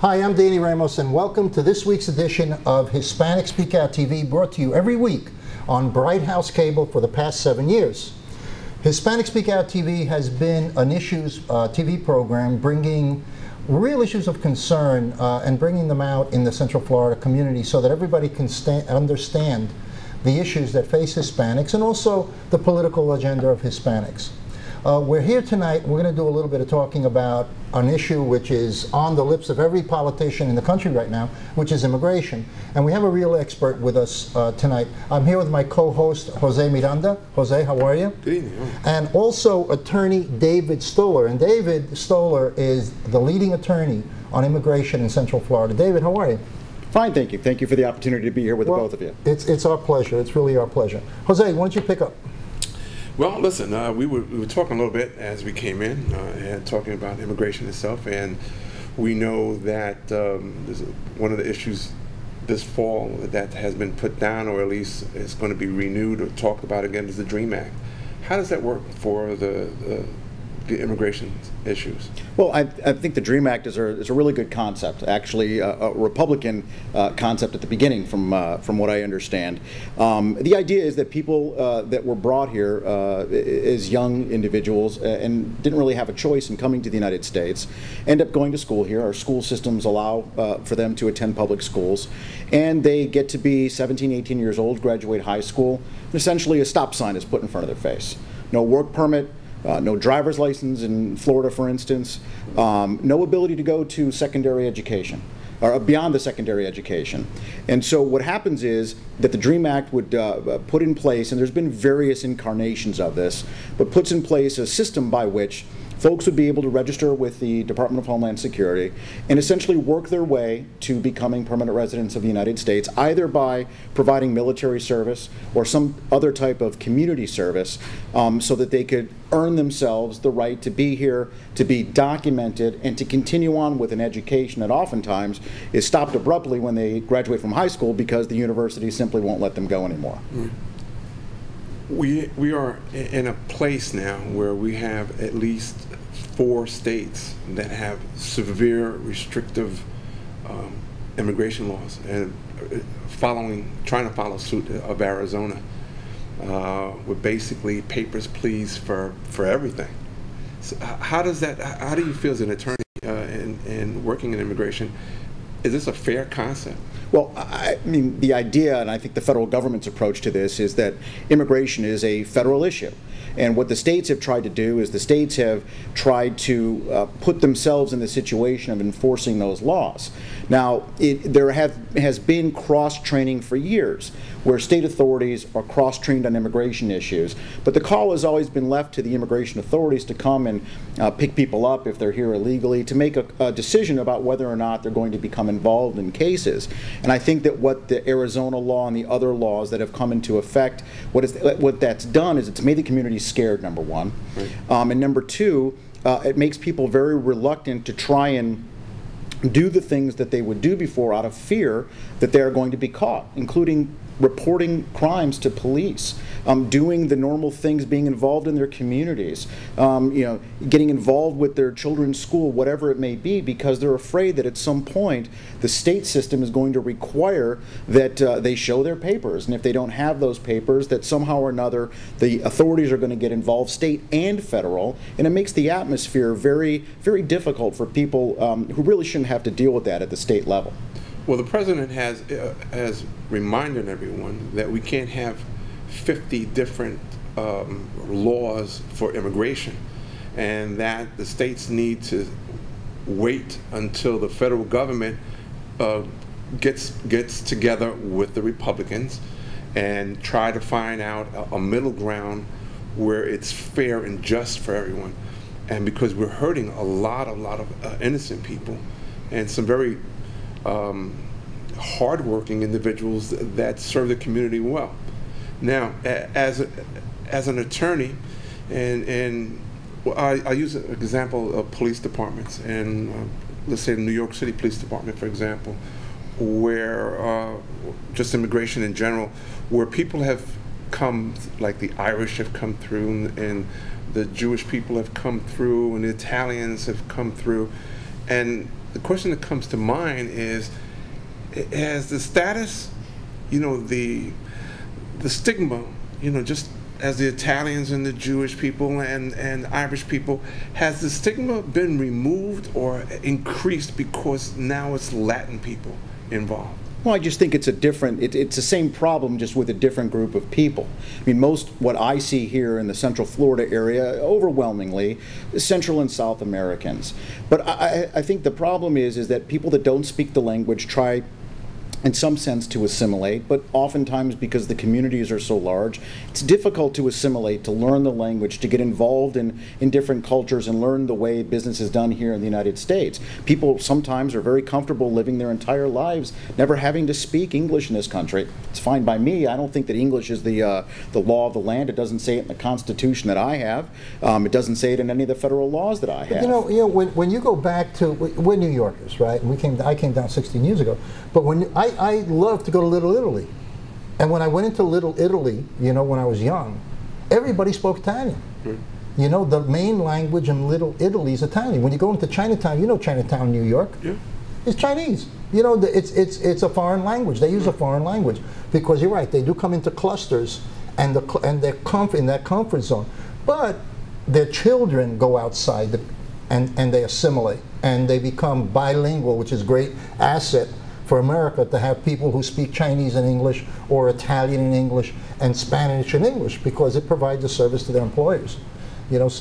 Hi, I'm Danny Ramos, and welcome to this week's edition of Hispanics Speak Out TV, brought to you every week on Bright House Cable for the past 7 years. Hispanics Speak Out TV has been an issues TV program bringing real issues of concern and bringing them out in the Central Florida community so that everybody can understand the issues that face Hispanics and also the political agenda of Hispanics. We're here tonight. We're going to do a little bit of talking about an issue which is on the lips of every politician in the country right now, which is immigration. And we have a real expert with us tonight. I'm here with my co-host, Jose Miranda. Jose, how are you? Good evening. And also attorney David Stoller. And David Stoller is the leading attorney on immigration in Central Florida. David, how are you? Fine, thank you. Thank you for the opportunity to be here with the both of you. It's our pleasure. It's really our pleasure. Jose, why don't you pick up? Well, listen, we were talking a little bit as we came in, and talking about immigration itself, and we know that one of the issues this fall that has been put down, or at least is going to be renewed or talked about again, is the DREAM Act. How does that work for the immigration issues? Well, I think the DREAM Act is a really good concept, actually a Republican concept at the beginning from what I understand. The idea is that people that were brought here as young individuals and didn't really have a choice in coming to the United States end up going to school here. Our school systems allow for them to attend public schools, and they get to be 17, 18 years old, graduate high school, and essentially a stop sign is put in front of their face. No work permit, no driver's license in Florida, for instance, no ability to go to secondary education, or beyond the secondary education. And so what happens is that the DREAM Act would put in place, and there's been various incarnations of this, but puts in place a system by which folks would be able to register with the Department of Homeland Security and essentially work their way to becoming permanent residents of the United States, either by providing military service or some other type of community service, so that they could earn themselves the right to be here, to be documented, and to continue on with an education that oftentimes is stopped abruptly when they graduate from high school because the university simply won't let them go anymore. Mm. We are in a place now where we have at least 4 states that have severe restrictive immigration laws, and trying to follow suit of Arizona, with basically papers, please for everything. So how do you feel as an attorney in working in immigration? Is this a fair concept? Well, I mean, the idea, and I think the federal government's approach to this, is that immigration is a federal issue. And what the states have tried to do is the states have tried to put themselves in the situation of enforcing those laws. Now, there has been cross-training for years where state authorities are cross-trained on immigration issues, but the call has always been left to the immigration authorities to come and pick people up if they're here illegally, to make a decision about whether or not they're going to become involved in cases. And I think that what the Arizona law and the other laws that have come into effect, what that's done is it's made the community scared, number one. Right. And number two, it makes people very reluctant to try and do the things that they would do before out of fear that they're going to be caught, including reporting crimes to police, doing the normal things, being involved in their communities, getting involved with their children's school, whatever it may be, because they're afraid that at some point the state system is going to require that they show their papers, and if they don't have those papers, that somehow or another the authorities are going to get involved, state and federal, and it makes the atmosphere very, very difficult for people who really shouldn't have to deal with that at the state level. Well, the president has reminded everyone that we can't have 50 different laws for immigration, and that the states need to wait until the federal government gets together with the Republicans and try to find out a middle ground where it's fair and just for everyone. And because we're hurting a lot of innocent people and some very hardworking individuals that serve the community well. Now, as an attorney, and I use an example of police departments, and let's say the New York City Police Department, for example, where just immigration in general, where people have come, like the Irish have come through, and the Jewish people have come through, and the Italians have come through, and the question that comes to mind is, has the status, the stigma, just as the Italians and the Jewish people and Irish people, has the stigma been removed or increased because now it's Latin people involved? Well, I just think it's it's the same problem, just with a different group of people. I mean, what I see here in the Central Florida area, overwhelmingly, is Central and South Americans. But I think the problem is that people that don't speak the language try, in some sense, to assimilate, but oftentimes, because the communities are so large, it's difficult to assimilate, to learn the language, to get involved in different cultures and learn the way business is done here in the United States. People sometimes are very comfortable living their entire lives never having to speak English in this country. It's fine by me. I don't think that English is the law of the land. It doesn't say it in the Constitution that I have. It doesn't say it in any of the federal laws that I have. But when you go back to, we're New Yorkers, right? And I came down 16 years ago. But when I loved to go to Little Italy. And when I went into Little Italy, when I was young, everybody spoke Italian. Mm-hmm. The main language in Little Italy is Italian. When you go into Chinatown, Chinatown, New York, yeah, it's Chinese. It's a foreign language. They use a foreign language because you're right. They do come into clusters, and they're in that comfort zone. But their children go outside and they assimilate and they become bilingual, which is a great asset for America to have people who speak Chinese in English or Italian in English and Spanish in English, because it provides a service to their employers. What's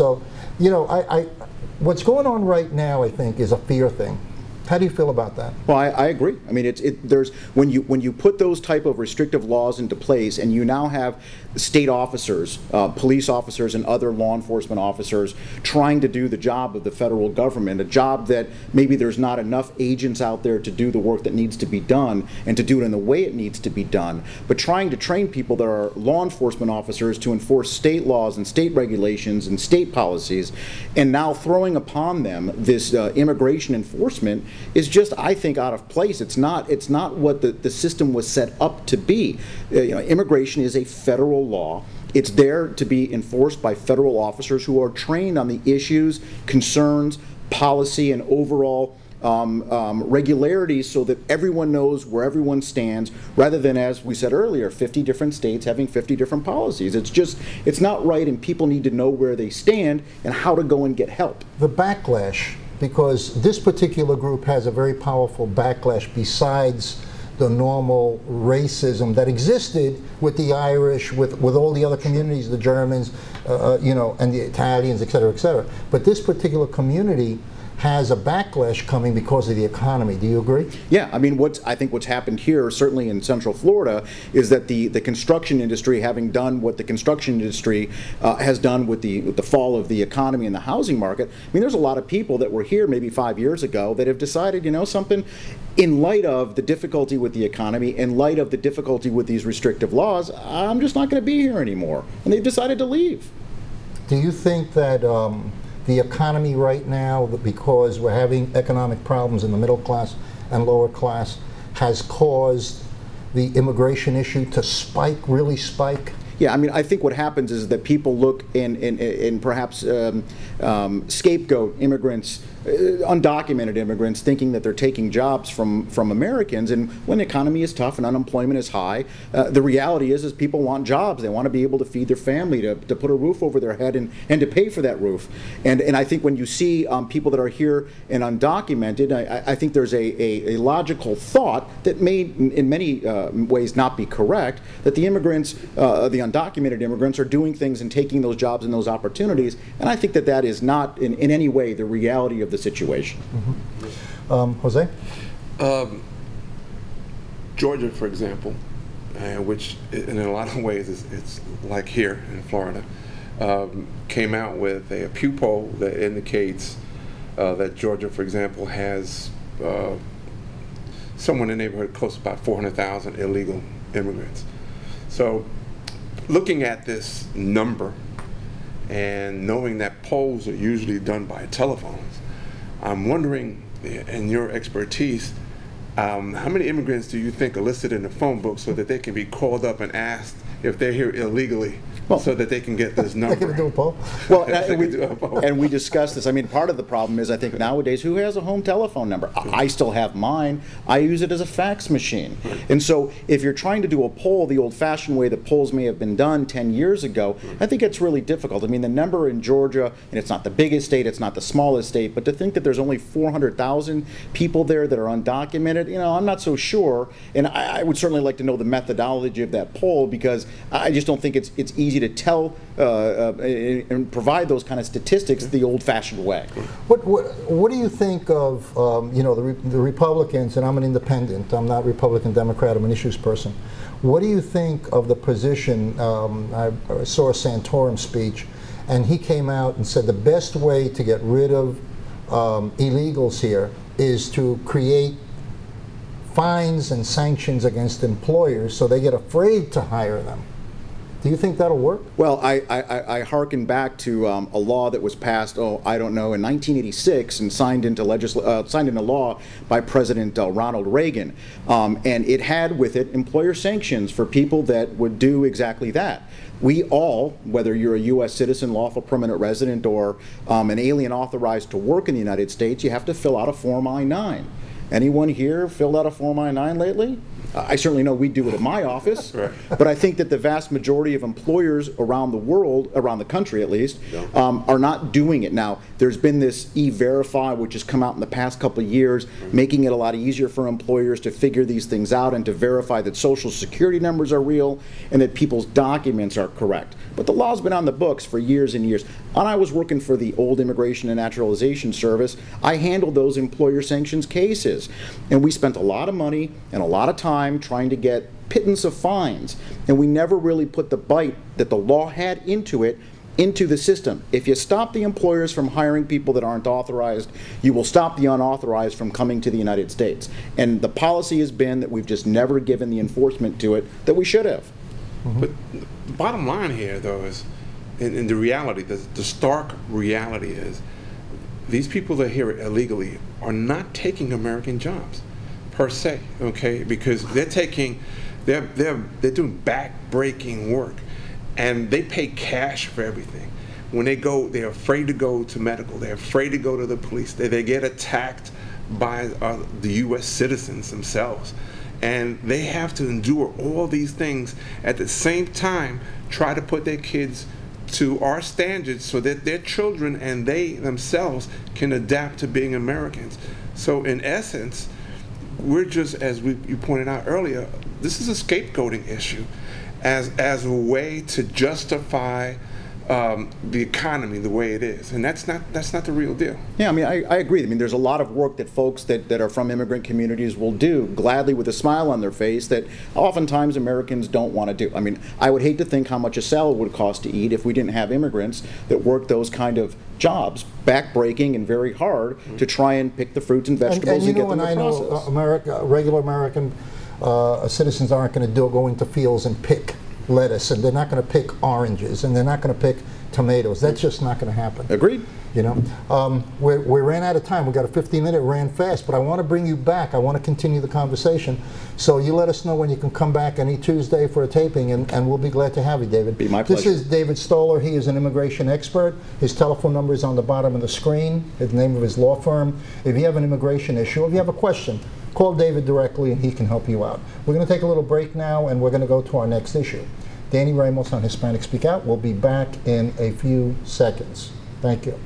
going on right now, I think, is a fear thing. How do you feel about that? Well, I agree. I mean, there's when you put those type of restrictive laws into place, and you now have state officers, police officers, and other law enforcement officers trying to do the job of the federal government, a job that maybe there's not enough agents out there to do the work that needs to be done and to do it in the way it needs to be done, but trying to train people that are law enforcement officers to enforce state laws and state regulations and state policies, and now throwing upon them this immigration enforcement is just, I think, out of place. It's not what the system was set up to be. Immigration is a federal law. It's there to be enforced by federal officers who are trained on the issues, concerns, policy, and overall regularities, so that everyone knows where everyone stands, rather than, as we said earlier, 50 different states having 50 different policies. It's not right, and people need to know where they stand and how to go and get help. The backlash, because this particular group has a very powerful backlash besides the normal racism that existed with the Irish, with all the other communities, the Germans, and the Italians, et cetera, et cetera. But this particular community has a backlash coming because of the economy. Do you agree? Yeah, I mean, I think what's happened here, certainly in Central Florida, is that the construction industry, having done what the construction industry has done with the fall of the economy and the housing market, I mean, there's a lot of people that were here maybe 5 years ago that have decided, something, in light of the difficulty with the economy, in light of the difficulty with these restrictive laws, I'm just not going to be here anymore. And they've decided to leave. Do you think that the economy right now, because we're having economic problems in the middle class and lower class, has caused the immigration issue to really spike? Yeah, I mean, I think what happens is that people look and perhaps scapegoat immigrants, undocumented immigrants, thinking that they're taking jobs from Americans. And when the economy is tough and unemployment is high, the reality is people want jobs. They want to be able to feed their family, to put a roof over their head and to pay for that roof. And I think when you see people that are here and undocumented, I think there's a logical thought that may in many ways not be correct, that the immigrants, the undocumented immigrants, are doing things and taking those jobs and those opportunities. And I think that is not in any way the reality of the situation. Mm-hmm. Jose? Georgia, for example, which in a lot of ways it's like here in Florida, came out with a Pew poll that indicates that Georgia, for example, has somewhere in the neighborhood close to about 400,000 illegal immigrants. So looking at this number and knowing that polls are usually done by telephones, I'm wondering, in your expertise, how many immigrants do you think are listed in the phone book so that they can be called up and asked if they're here illegally so that they can get this number. They're going to do a poll? Well, and we discussed this. I mean, part of the problem is I think nowadays, who has a home telephone number? I still have mine. I use it as a fax machine. And so if you're trying to do a poll the old-fashioned way that polls may have been done 10 years ago, I think it's really difficult. I mean, the number in Georgia, and it's not the biggest state, it's not the smallest state, but to think that there's only 400,000 people there that are undocumented, you know, I'm not so sure. And I would certainly like to know the methodology of that poll, because I just don't think it's easy to tell and provide those kind of statistics the old-fashioned way. What do you think of you know, the Republicans? And I'm an independent. I'm not Republican, Democrat. I'm an issues person. What do you think of the position? I saw a Santorum speech, and he came out and said the best way to get rid of illegals here is to create fines and sanctions against employers so they get afraid to hire them. Do you think that'll work? Well, I hearken back to a law that was passed, I don't know, in 1986 and signed into law by President Ronald Reagan. And it had with it employer sanctions for people that would do exactly that. We all, whether you're a U.S. citizen, lawful permanent resident, or an alien authorized to work in the United States, you have to fill out a Form I-9. Anyone here filled out a Form I-9 lately? I certainly know we do it at my office, right. But I think that the vast majority of employers around the world, around the country at least, are not doing it. Now, there's been this E-Verify, which has come out in the past couple of years, making it a lot easier for employers to figure these things out and to verify that Social Security numbers are real and that people's documents are correct. But the law's been on the books for years and years. When I was working for the old Immigration and Naturalization Service, I handled those employer sanctions cases. And we spent a lot of money and a lot of time trying to get pittance of fines. And we never really put the bite that the law had into it into the system. If you stop the employers from hiring people that aren't authorized, you will stop the unauthorized from coming to the United States. And the policy has been that we've just never given the enforcement to it that we should have. But the bottom line here, though, is, in the reality, the stark reality is, these people that are here illegally are not taking American jobs, per se, okay? Because they're doing back-breaking work, and they pay cash for everything. When they go, they're afraid to go to medical. They're afraid to go to the police. They get attacked by the U.S. citizens themselves. And they have to endure all these things at the same time, try to put their kids to our standards so that their children and they themselves can adapt to being Americans. So in essence, we're just, as you pointed out earlier, this is a scapegoating issue as a way to justify the economy the way it is, and that's not the real deal. Yeah, I mean, I agree. I mean, there's a lot of work that folks that are from immigrant communities will do gladly with a smile on their face that oftentimes Americans don't want to do. I mean, I would hate to think how much a salad would cost to eat if we didn't have immigrants that work those kind of jobs, back-breaking and very hard, to try and pick the fruits and vegetables and get them in the process. I know regular American citizens aren't going to go into fields and pick lettuce, and they're not going to pick oranges, and they're not going to pick tomatoes. That's just not going to happen. Agreed. You know, we ran out of time. We got a 15-minute, ran fast, but I want to bring you back. I want to continue the conversation. So you let us know when you can come back any Tuesday for a taping, and we'll be glad to have you, David. Be my pleasure. This is David Stoller. He is an immigration expert. His telephone number is on the bottom of the screen, the name of his law firm. If you have an immigration issue, if you have a question, call David directly and he can help you out. We're going to take a little break now, and we're going to go to our next issue. Danny Ramos on Hispanic Speak Out. We'll be back in a few seconds. Thank you.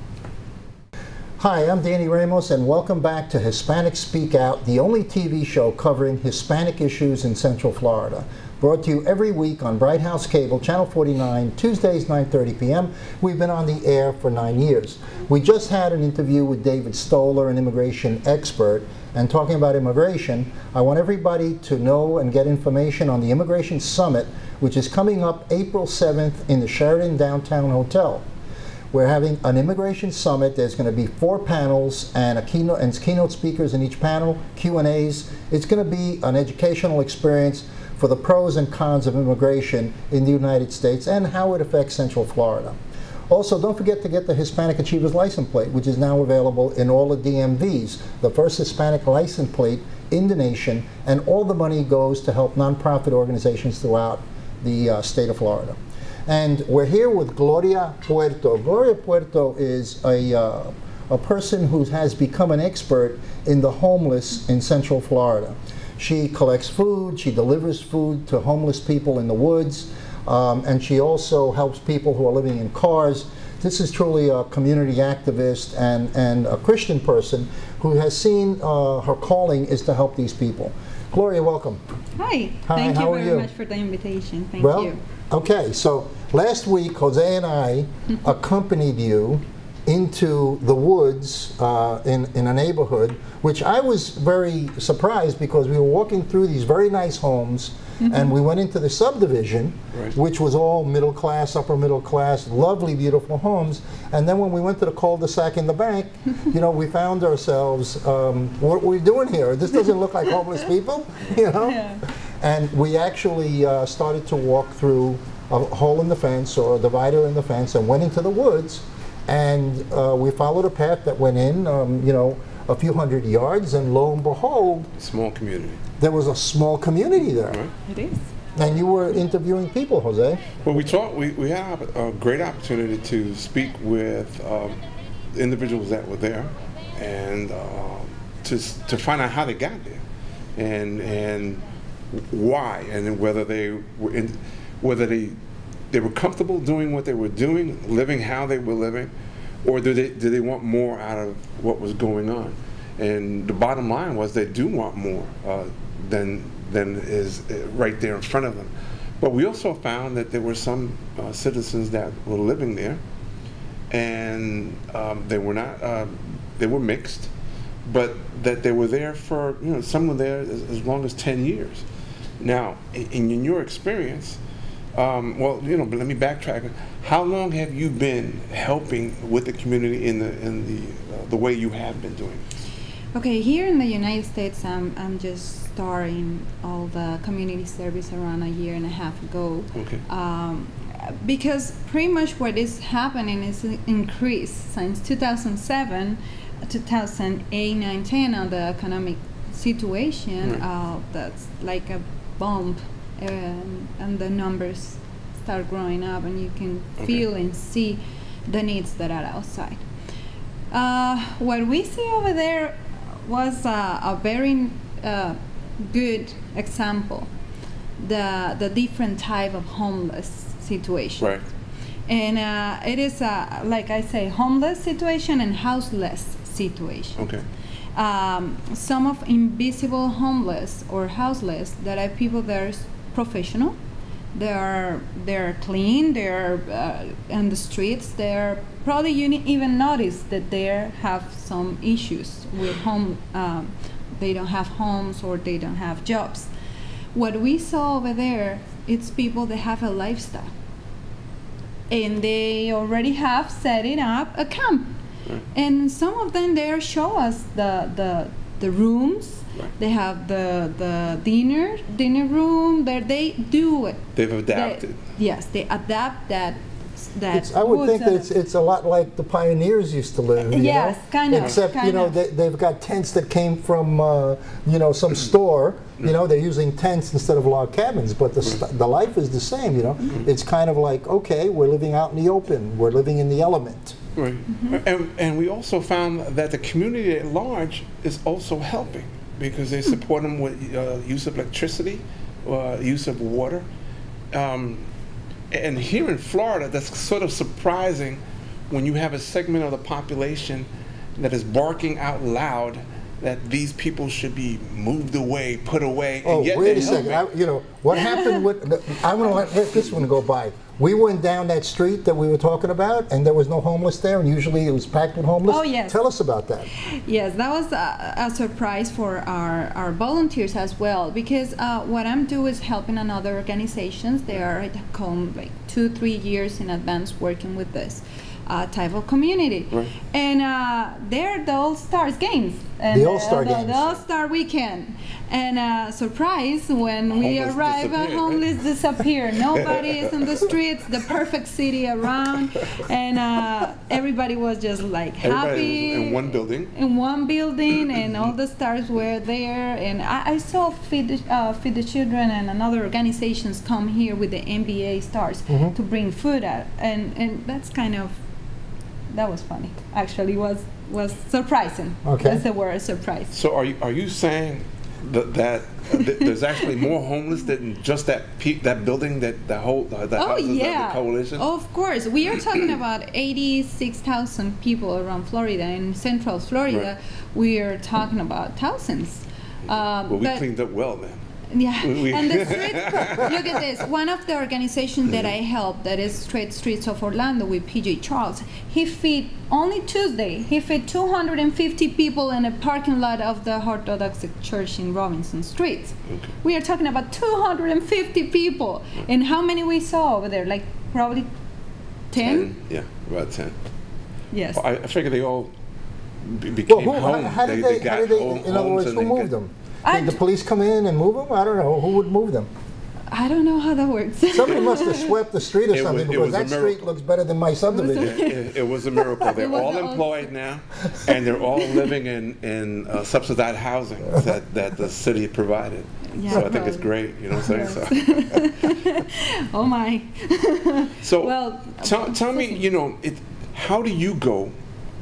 Hi, I'm Danny Ramos, and welcome back to Hispanic Speak Out, the only TV show covering Hispanic issues in Central Florida. Brought to you every week on Bright House Cable, Channel 49, Tuesdays, 9:30 p.m. We've been on the air for 9 years. We just had an interview with David Stoller, an immigration expert, and talking about immigration, I want everybody to know and get information on the Immigration Summit, which is coming up April 7th in the Sheraton Downtown Hotel. We're having an immigration summit. There's going to be 4 panels and keynote speakers in each panel, Q&As. It's going to be an educational experience for the pros and cons of immigration in the United States and how it affects Central Florida. Also, don't forget to get the Hispanic Achievers License Plate, which is now available in all the DMVs, the first Hispanic license plate in the nation, and all the money goes to help nonprofit organizations throughout the state of Florida. And we're here with Gloria Puerto. Gloria Puerto is a person who has become an expert in the homeless in Central Florida. She collects food, she delivers food to homeless people in the woods, and she also helps people who are living in cars. This is truly a community activist and a Christian person who has seen her calling is to help these people. Gloria, welcome. Hi. Thank you very much for the invitation. Thank you. Okay, so last week Jose and I accompanied you into the woods in a neighborhood, which I was very surprised because we were walking through these very nice homes, and we went into the subdivision, which was all middle class, upper middle class, lovely, beautiful homes. And then when we went to the cul-de-sac in the bank, you know, we found ourselves, what are we doing here? This doesn't look like homeless people, you know? Yeah. And we actually started to walk through a hole in the fence or a divider in the fence and went into the woods. And we followed a path that went in, you know, a few hundred yards, and lo and behold, small community. There was a small community there. Right. It is. And you were interviewing people, Jose. Well, we had a great opportunity to speak with individuals that were there, and to find out how they got there, and why, and whether they were comfortable doing what they were doing, living how they were living, or did they want more out of what was going on? And the bottom line was they do want more than is right there in front of them. But we also found that there were some citizens that were living there, and they were not they were mixed, but that they were there for, you know, some were there as long as 10 years. Now, in your experience, well, you know, but let me backtrack. How long have you been helping with the community in the way you have been doing? Okay, here in the United States, I'm just starting all the community service around a year and a half ago. Okay. Because pretty much what is happening is an increase since 2007, 2008, 9, 10 on the economic situation. That's like a bump. And the numbers start growing up, and you can feel and see the needs that are outside. What we see over there was a very good example, the different type of homeless situation. Right. And it is, like I say, homeless situation and houseless situation. Okay. Some of invisible homeless or houseless that are people that are professional, they're clean, they're on the streets, they're probably, you even notice that they have some issues with home, they don't have homes or they don't have jobs. What we saw over there, it's people that have a lifestyle, and they already have setting up a camp. And some of them there show us the rooms. They have the dinner room. There they do it. They've adapted. Yes, they adapt that. I would think that it's a lot like the pioneers used to live. Yes, kind of. Except you know they've got tents that came from you know, some store. You know, they're using tents instead of log cabins, but the life is the same. You know, it's kind of like, okay, we're living out in the open. We're living in the element. Right. And we also found that the community at large is also helping, because they support them with use of electricity, use of water. And here in Florida, that's sort of surprising when you have a segment of the population that is barking out loud that these people should be moved away, put away. Oh, and yet wait a second. You know, what happened with, I'm going to let this one go by. We went down that street that we were talking about, and there was no homeless there, and usually it was packed with homeless. Oh, yes. Tell us about that. Yes, that was a surprise for our volunteers as well, because what I'm doing is helping another organizations. They are come like 2-3 years in advance working with this type of community. Right. And they're the All Stars games. And The All-Star the Games. All-Star weekend. And surprise, when we Homeless arrive, disappeared, right? homeless disappear. Nobody is in the streets, the perfect city around, and everybody was just like happy. Everybody was in one building. In one building, and all the stars were there. And I saw Feed the Children and another organizations come here with the NBA stars to bring food out, and that's kind of, that was funny. Actually, was surprising. Okay. That's the word, surprise. So are you saying that there's actually more homeless than just that building, that the houses of the coalition? Of course. We are talking about 86,000 people around Florida. In Central Florida, we are talking about thousands. Well, we but- cleaned up well then. Yeah, and the streets, look at this. One of the organizations that I help, that is Straight Streets of Orlando with PJ Charles, he feed, only Tuesday, he fed 250 people in a parking lot of the Orthodox Church in Robinson Street. Okay. We are talking about 250 people. And how many we saw over there? Like probably 10? Yeah, about 10. Yes. I figure they all became home. How did they, in other words, who moved them? Did the police come in and move them? I don't know. Who would move them? I don't know how that works. Somebody must have swept the street or something, because was a that street miracle. looks better than my subdivision. It was a miracle. They're was all awesome. employed now, and they're all living in subsidized housing that the city provided. Yeah, So I think it's probably. great. You know what I'm saying? Oh my. So Well, tell me, how do you go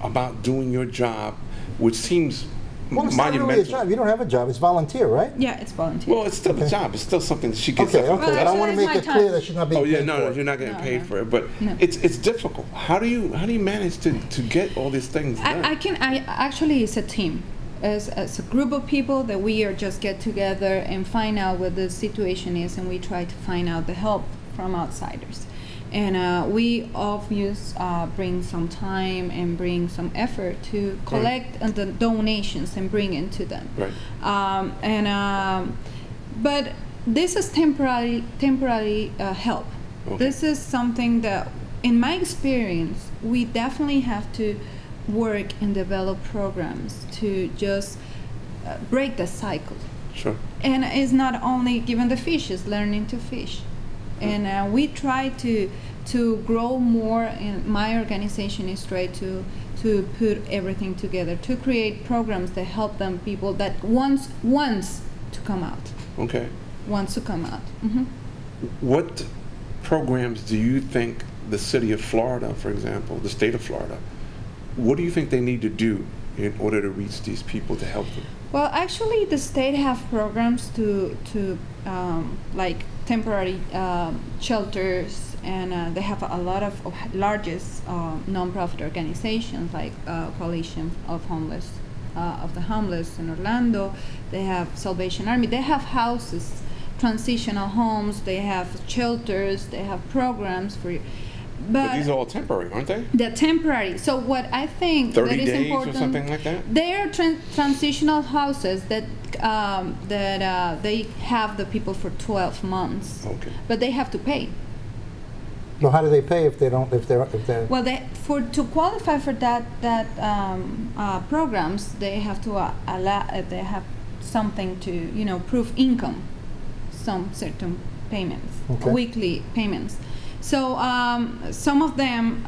about doing your job, which seems Well, it's not monumental? really a job. You don't have a job. It's volunteer, right? Yeah, it's volunteer. Well, it's still a job. It's still something she gets. Okay, up okay. and But I does. want to It's make my it clear time. that she's not being Oh yeah, paid no, for it. you're not getting No, paid no. for it, but No. it's difficult. How do you manage to get all these things done? I actually, it's a team. As a group of people that we are just get together and find out what the situation is, and we try to find out the help from outsiders. And we obviously bring some time and bring some effort to collect the donations and bring it to them. Right. But this is temporary help. Okay. This is something that, in my experience, we definitely have to work and develop programs to just break the cycle. Sure. And it's not only giving the fish, it's learning to fish. And we try to grow more, and my organization is try to put everything together, to create programs that help them, people that wants to come out. Okay. Wants to come out. What programs do you think the city of Florida, for example, the state of Florida, what do you think they need to do in order to reach these people to help them? Well, actually, the state have programs to like temporary shelters, and they have a lot of largest nonprofit organizations like Coalition of Homeless, of the Homeless in Orlando. They have Salvation Army. They have houses, transitional homes. They have shelters. They have programs for. But these are all temporary, aren't they? They're temporary. So what I think 30 that is days important, or something like that? they are transitional houses that they have the people for 12 months. Okay. But they have to pay. Well, how do they pay if they don't? If they're Well, to qualify for that programs, they have to they have something to prove income, some certain payments, Okay. weekly payments. So some of them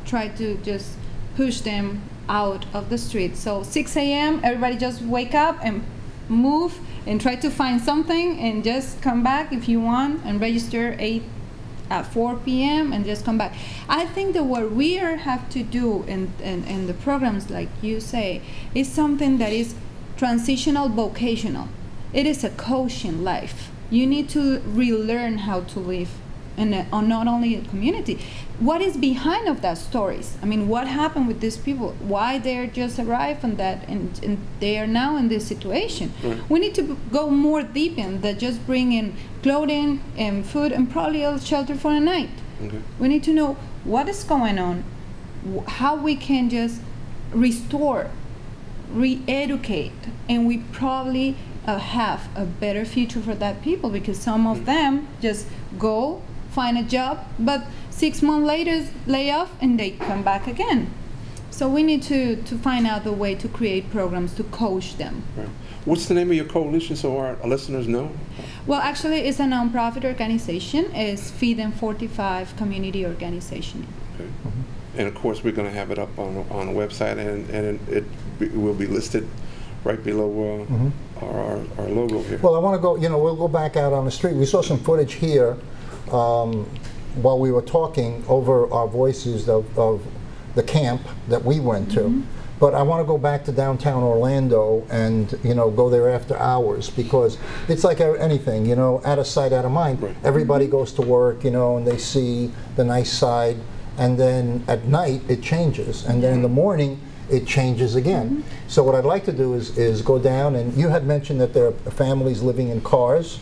try to just push them out of the street. So 6 a.m. everybody just wake up and move and try to find something and just come back if you want, and register at 4 p.m. and just come back. I think that what we have to do in the programs, like you say, is something that is transitional vocational. It is a coaching life. You need to relearn how to live on not only a community. What is behind of that stories? I mean, what happened with these people? Why they're just arrived on that and they are now in this situation? Right. We need to go more deep in that, just bring in clothing and food and probably a shelter for a night. Okay. We need to know what is going on, how we can just restore, re-educate, and we probably have a better future for that people, because some of them just go find a job, but 6 months later lay off and they come back again. So we need to find out the way to create programs to coach them. Right. What's the name of your coalition so our listeners know? Well, actually, it's a nonprofit organization. It's Feed and 45 Community Organization. Okay. And of course, we're going to have it up on the website, and it will be listed right below our logo here. Well, I want to go, we'll go back out on the street. We saw some footage here while we were talking over our voices of the camp that we went to. But I want to go back to downtown Orlando and, go there after hours, because it's like anything, out of sight, out of mind. Right. Everybody goes to work, and they see the nice side, and then at night it changes, and then in the morning it changes again. So what I'd like to do is go down, and you had mentioned that there are families living in cars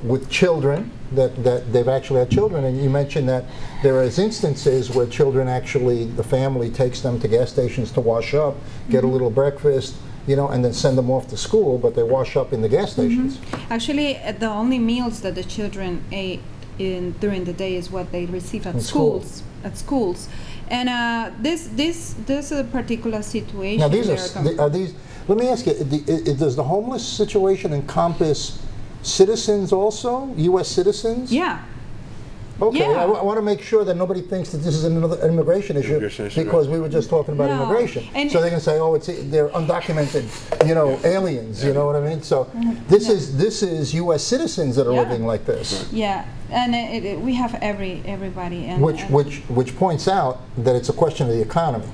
with children, that they've actually had children, and you mentioned that there is instances where children actually, the family takes them to gas stations to wash up, get a little breakfast, and then send them off to school, but they wash up in the gas stations. Actually, the only meals that the children ate during the day is what they receive at schools. And this is a particular situation. Now are these, let me ask you, does the homeless situation encompass citizens also, U.S. citizens? Yeah. Okay, Yeah. I want to make sure that nobody thinks that this is another immigration issue, because we were just talking about immigration. And so they can say, oh, they're undocumented, aliens. You know what I mean? So this is U.S. citizens that are living like this. Yeah, and we have everybody. And, which points out that it's a question of the economy.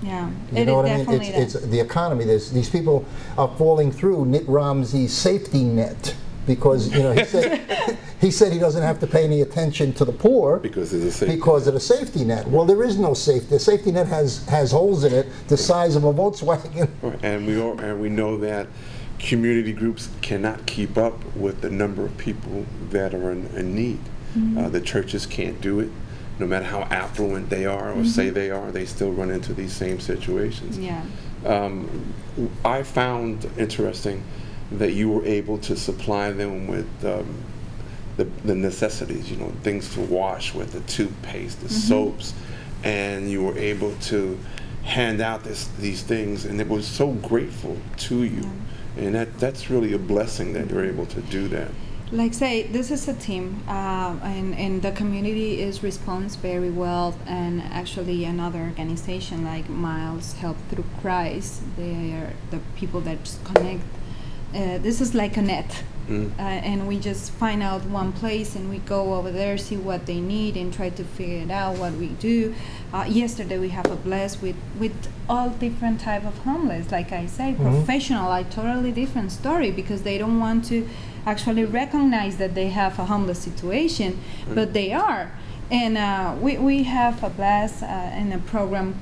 Yeah, You know what I mean? It's the economy. These people are falling through Mitt Romney's safety net. Because he said he doesn't have to pay any attention to the poor because of the safety net. Well, there is no safety. The safety net has holes in it the size of a Volkswagen. And we know that community groups cannot keep up with the number of people that are in need. The churches can't do it. No matter how affluent they are or say they are, they still run into these same situations. Yeah. I found interesting that you were able to supply them with the necessities, things to wash with, the toothpaste, the soaps, and you were able to hand out these things, and it was so grateful to you. And that's really a blessing that you're able to do that. Like say, this is a team, and the community responds very well. And actually, another organization like Miles Help Through Christ, they are the people that just connect. This is like a net, and we just find out one place and we go over there, see what they need, and try to figure it out what we do. Yesterday we have a bless with all different type of homeless, like I say, professional, like totally different story, because they don't want to actually recognize that they have a homeless situation, but they are. And we have a blast in a program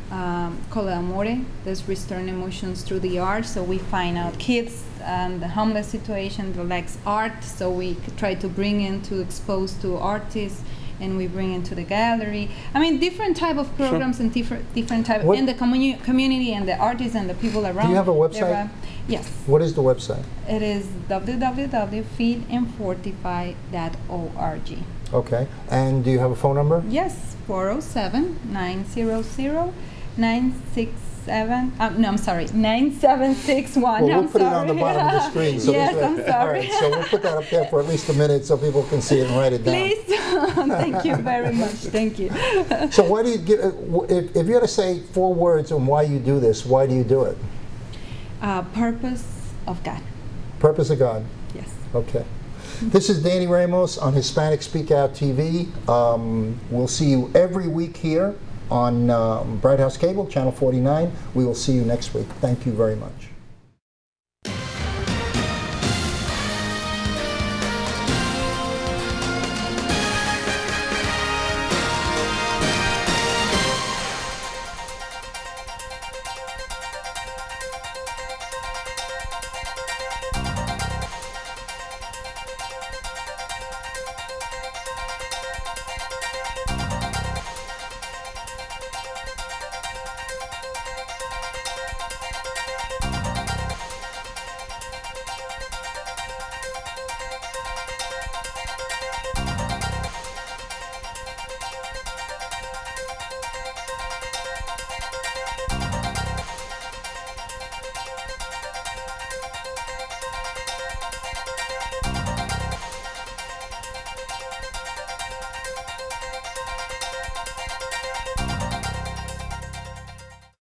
called Amore, that's Restoring Emotions Through the Art. So we find out kids and the homeless situation, that likes art, so we try to bring in to expose to artists, and we bring into the gallery. I mean, different type of programs and different type, and the community and the artists and the people around. Do you have a website? Yes. What is the website? It is www.feedand45.org. Okay. And do you have a phone number? Yes, 9761. Well, we'll put it on the bottom of the screen. So yes, I'm sorry. All right, so we'll put that up there for at least a minute so people can see it and write it down. Please. Thank you very much. Thank you. So why do you give, if you had to say 4 words on why you do this, why do you do it? Purpose of God. Purpose of God. Yes. Okay. This is Danny Ramos on Hispanic Speak Out TV. We'll see you every week here on Bright House Cable, Channel 49. We will see you next week. Thank you very much.